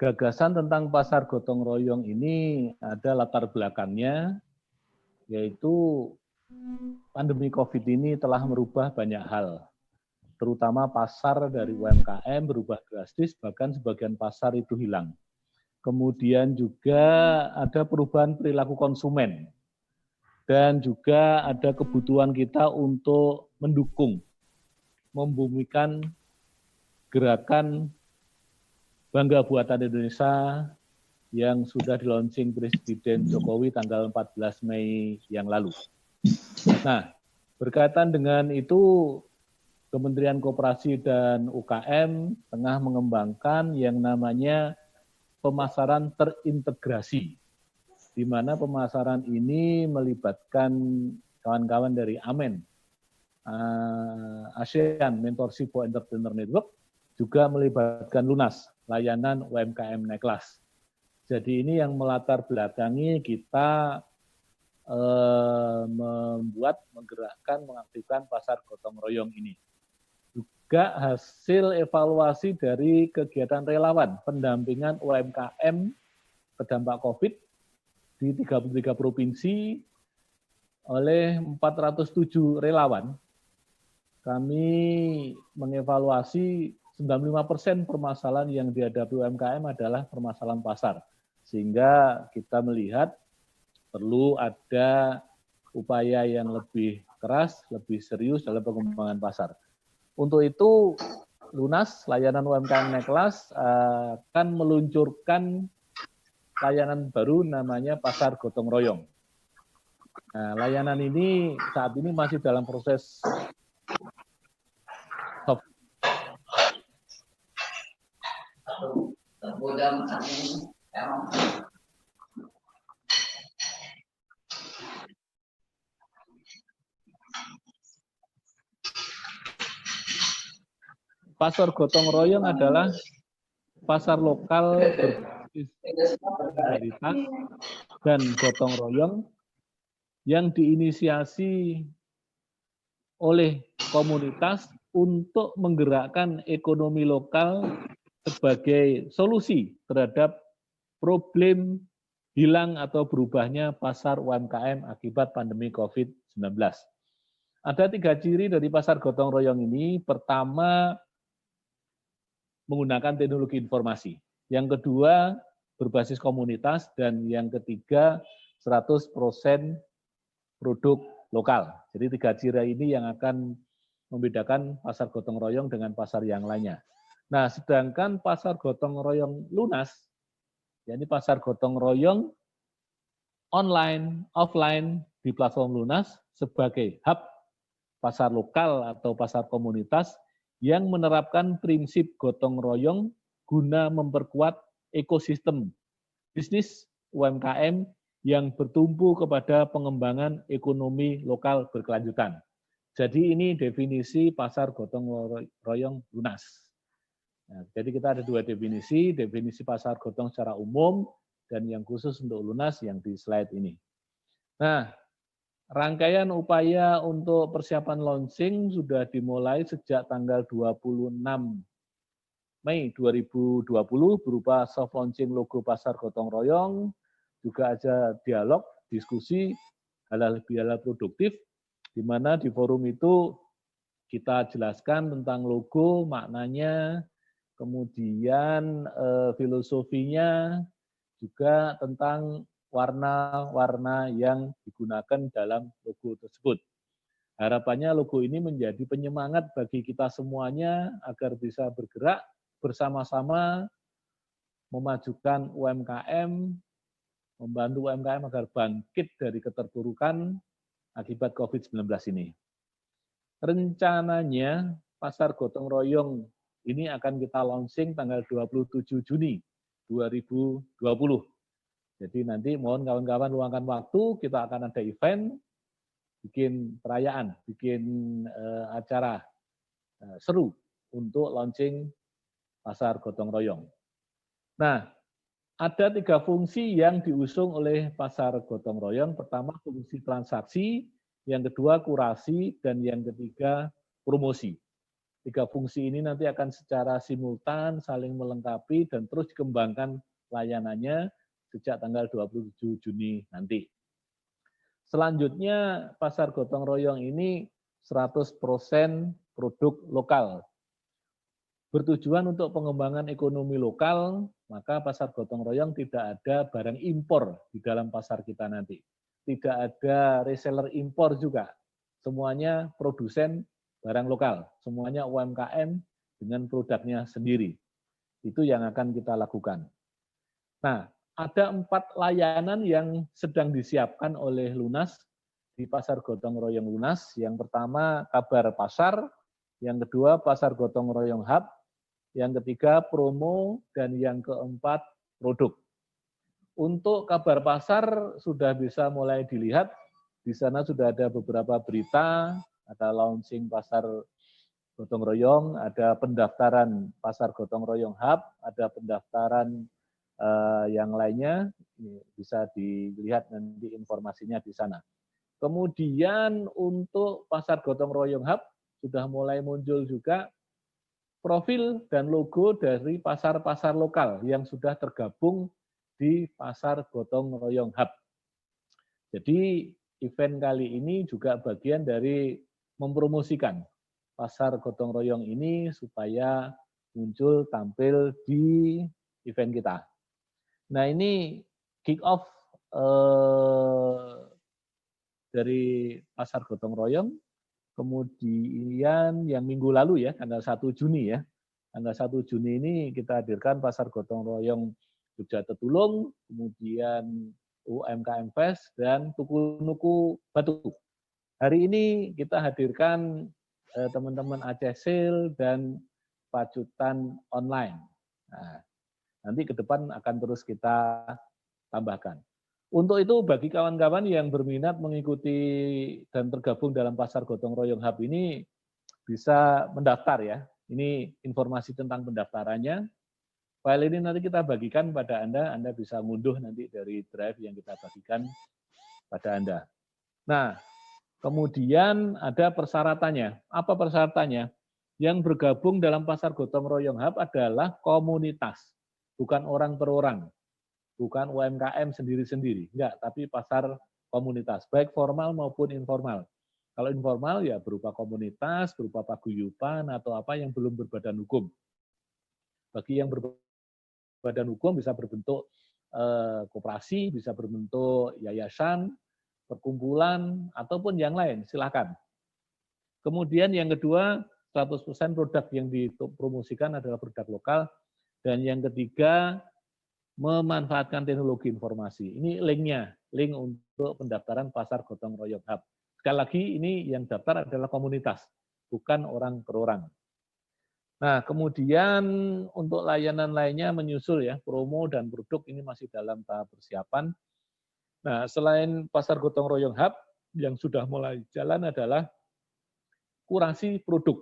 Gagasan tentang pasar gotong royong ini ada latar belakangnya, yaitu pandemi COVID ini telah merubah banyak hal, terutama pasar dari UMKM berubah drastis, bahkan sebagian pasar itu hilang. Kemudian juga ada perubahan perilaku konsumen, dan juga ada kebutuhan kita untuk mendukung, membumikan gerakan Bangga Buatan Indonesia yang sudah di-launching Presiden Jokowi tanggal 14 Mei yang lalu. Nah, berkaitan dengan itu, Kementerian Koperasi dan UKM tengah mengembangkan yang namanya pemasaran terintegrasi, di mana pemasaran ini melibatkan kawan-kawan dari AMEN, ASEAN Mentorship for Entrepreneur Network, juga melibatkan Lunas, layanan UMKM naik kelas. Jadi ini yang melatar belakangi kita menggerakkan, mengaktifkan pasar gotong royong ini. Juga hasil evaluasi dari kegiatan relawan pendampingan UMKM terdampak COVID di 33 provinsi oleh 407 relawan. Kami mengevaluasi 95% permasalahan yang dihadapi UMKM adalah permasalahan pasar. Sehingga kita melihat perlu ada upaya yang lebih keras, lebih serius dalam pengembangan pasar. Untuk itu, Lunas, layanan UMKM naik kelas, akan meluncurkan layanan baru namanya Pasar Gotong Royong. Nah, layanan ini saat ini masih dalam proses Pasar gotong royong adalah pasar lokal berbasis solidaritas dan gotong royong yang diinisiasi oleh komunitas untuk menggerakkan ekonomi lokal sebagai solusi terhadap problem hilang atau berubahnya pasar UMKM akibat pandemi COVID-19. Ada 3 ciri dari pasar gotong royong ini. Pertama, menggunakan teknologi informasi. Yang kedua, berbasis komunitas. Dan yang ketiga, 100% produk lokal. Jadi 3 ciri ini yang akan membedakan pasar gotong royong dengan pasar yang lainnya. Nah, sedangkan pasar gotong royong Lunas, yakni pasar gotong royong online, offline di platform Lunas sebagai hub pasar lokal atau pasar komunitas yang menerapkan prinsip gotong royong guna memperkuat ekosistem bisnis UMKM yang bertumpu kepada pengembangan ekonomi lokal berkelanjutan. Jadi ini definisi pasar gotong royong Lunas. Nah, jadi kita ada 2 definisi pasar gotong secara umum dan yang khusus untuk Lunas yang di slide ini. Nah, rangkaian upaya untuk persiapan launching sudah dimulai sejak tanggal 26 Mei 2020 berupa soft launching logo pasar gotong royong, juga ada dialog, diskusi, halal bihalal produktif, di mana di forum itu kita jelaskan tentang logo, maknanya, kemudian filosofinya, juga tentang warna-warna yang digunakan dalam logo tersebut. Harapannya logo ini menjadi penyemangat bagi kita semuanya agar bisa bergerak bersama-sama memajukan UMKM, membantu UMKM agar bangkit dari keterpurukan akibat COVID-19 ini. Rencananya pasar gotong royong ini akan kita launching tanggal 27 Juni 2020. Jadi nanti mohon kawan-kawan luangkan waktu, kita akan ada event, bikin perayaan, bikin acara seru untuk launching pasar gotong royong. Nah, ada 3 fungsi yang diusung oleh pasar gotong royong. Pertama, fungsi transaksi, yang kedua kurasi, dan yang ketiga promosi. Tiga fungsi ini nanti akan secara simultan saling melengkapi dan terus dikembangkan layanannya sejak tanggal 27 Juni nanti. Selanjutnya pasar gotong royong ini 100% produk lokal. Bertujuan untuk pengembangan ekonomi lokal, maka pasar gotong royong tidak ada barang impor di dalam pasar kita nanti. Tidak ada reseller impor juga. Semuanya produsen barang lokal, semuanya UMKM dengan produknya sendiri. Itu yang akan kita lakukan. Nah, ada 4 layanan yang sedang disiapkan oleh Lunas di pasar gotong royong Lunas. Yang pertama kabar pasar, yang kedua pasar gotong royong hub, yang ketiga promo, dan yang keempat produk. Untuk kabar pasar sudah bisa mulai dilihat, di sana sudah ada beberapa berita, ada launching pasar gotong royong, ada pendaftaran pasar gotong royong hub, ada pendaftaran yang lainnya, bisa dilihat nanti informasinya di sana. Kemudian untuk pasar gotong royong hub sudah mulai muncul juga profil dan logo dari pasar-pasar lokal yang sudah tergabung di pasar gotong royong hub. Jadi event kali ini juga bagian dari mempromosikan pasar gotong royong ini supaya muncul tampil di event kita. Nah ini kick off dari pasar gotong royong, kemudian yang minggu lalu ya, tanggal 1 Juni ya, tanggal 1 Juni ini kita hadirkan pasar gotong royong Jogja Tetulung, kemudian UMKM Fest, dan Tuku Nuku Batu. Hari ini kita hadirkan teman-teman Aceh Sale dan Pacutan Online. Nah, nanti ke depan akan terus kita tambahkan. Untuk itu bagi kawan-kawan yang berminat mengikuti dan tergabung dalam pasar gotong royong hub ini bisa mendaftar ya. Ini informasi tentang pendaftarannya. File ini nanti kita bagikan pada Anda bisa ngunduh nanti dari drive yang kita bagikan pada Anda. Nah, kemudian ada persyaratannya. Apa persyaratannya? Yang bergabung dalam pasar gotong royong hub adalah komunitas, bukan orang per orang. Bukan UMKM sendiri-sendiri, enggak, tapi pasar komunitas, baik formal maupun informal. Kalau informal ya berupa komunitas, berupa paguyuban, atau apa yang belum berbadan hukum. Bagi yang berbadan hukum bisa berbentuk koperasi, bisa berbentuk yayasan, perkumpulan, ataupun yang lain, silakan. Kemudian yang kedua, 100% produk yang dipromosikan adalah produk lokal, dan yang ketiga, memanfaatkan teknologi informasi. Ini linknya, link untuk pendaftaran pasar gotong royong hub. Sekali lagi ini yang daftar adalah komunitas, bukan orang per orang. Nah, kemudian untuk layanan lainnya menyusul ya, promo dan produk ini masih dalam tahap persiapan. Nah, selain pasar gotong royong hub, yang sudah mulai jalan adalah kurasi produk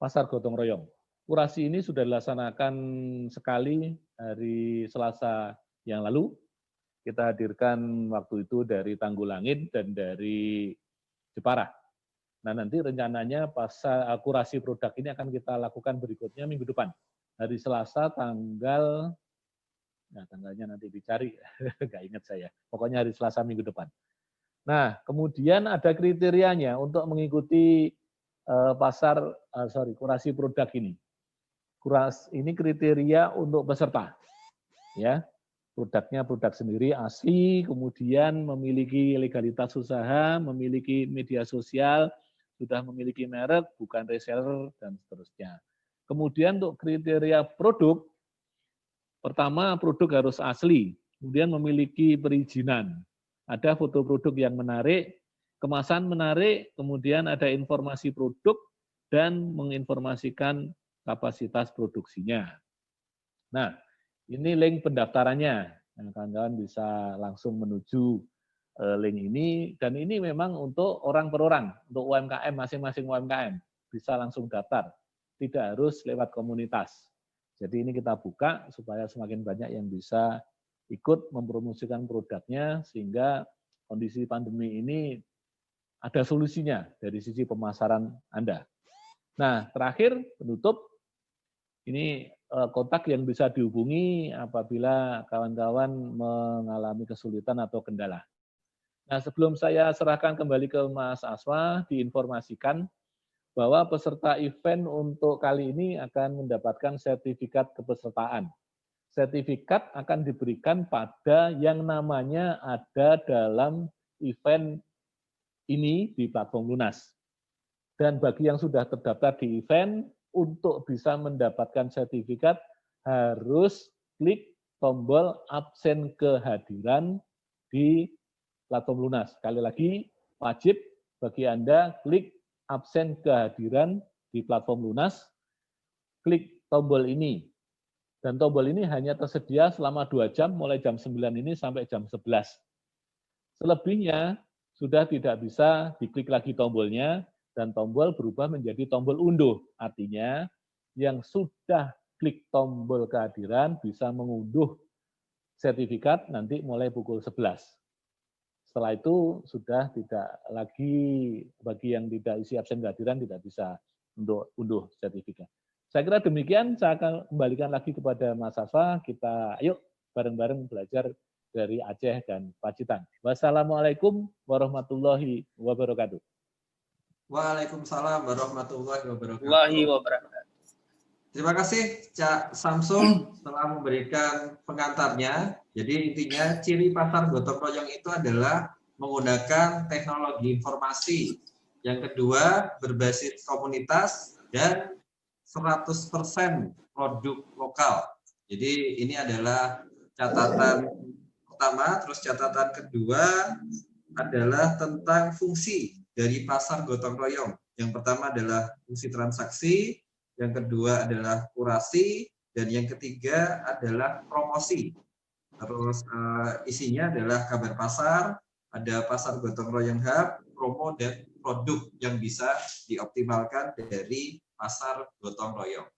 pasar gotong royong. Kurasi ini sudah dilaksanakan sekali hari Selasa yang lalu. Kita hadirkan waktu itu dari Tanggulangin dan dari Jepara. Nah nanti rencananya kurasi produk ini akan kita lakukan berikutnya minggu depan. Hari Selasa tanggal, nah tanggalnya nanti dicari, nggak ingat saya. Pokoknya hari Selasa minggu depan. Nah kemudian ada kriterianya untuk mengikuti kurasi produk ini. Ini kriteria untuk peserta, ya. Produknya produk sendiri asli, kemudian memiliki legalitas usaha, memiliki media sosial, sudah memiliki merek, bukan reseller dan seterusnya. Kemudian untuk kriteria produk, pertama produk harus asli, kemudian memiliki perizinan, ada foto produk yang menarik, kemasan menarik, kemudian ada informasi produk dan menginformasikan kapasitas produksinya. Nah, ini link pendaftarannya. Kawan-kawan bisa langsung menuju link ini, dan ini memang untuk orang per orang, untuk UMKM, masing-masing UMKM. Bisa langsung daftar, tidak harus lewat komunitas. Jadi ini kita buka supaya semakin banyak yang bisa ikut mempromosikan produknya, sehingga kondisi pandemi ini ada solusinya dari sisi pemasaran Anda. Nah, terakhir penutup, ini kontak yang bisa dihubungi apabila kawan-kawan mengalami kesulitan atau kendala. Nah, sebelum saya serahkan kembali ke Mas Aswa, diinformasikan bahwa peserta event untuk kali ini akan mendapatkan sertifikat kepesertaan. Sertifikat akan diberikan pada yang namanya ada dalam event ini di platform Lunas. Dan bagi yang sudah terdaftar di event, untuk bisa mendapatkan sertifikat harus klik tombol absen kehadiran di platform Lunas. Sekali lagi, wajib bagi Anda klik absen kehadiran di platform Lunas, klik tombol ini. Dan tombol ini hanya tersedia selama 2 jam, mulai jam 9 ini sampai jam 11. Selebihnya sudah tidak bisa diklik lagi tombolnya, dan tombol berubah menjadi tombol unduh. Artinya yang sudah klik tombol kehadiran bisa mengunduh sertifikat nanti mulai pukul 11. Setelah itu sudah tidak lagi, bagi yang tidak isi absen kehadiran tidak bisa untuk unduh sertifikat. Saya kira demikian, saya akan kembalikan lagi kepada Mas Aswa, kita ayo bareng-bareng belajar dari Aceh dan Pacitan. Wassalamualaikum warahmatullahi wabarakatuh. Waalaikumsalam warahmatullahi wabarakatuh. Terima kasih Cak Samsul telah memberikan pengantarnya. Jadi intinya ciri pasar gotong royong itu adalah menggunakan teknologi informasi. Yang kedua berbasis komunitas dan 100% produk lokal. Jadi ini adalah catatan pertama. Terus catatan kedua adalah tentang fungsi dari pasar gotong royong. Yang pertama adalah fungsi transaksi, yang kedua adalah kurasi, dan yang ketiga adalah promosi. Terus isinya adalah kabar pasar, ada pasar gotong royong hub, promo, dan produk yang bisa dioptimalkan dari pasar gotong royong.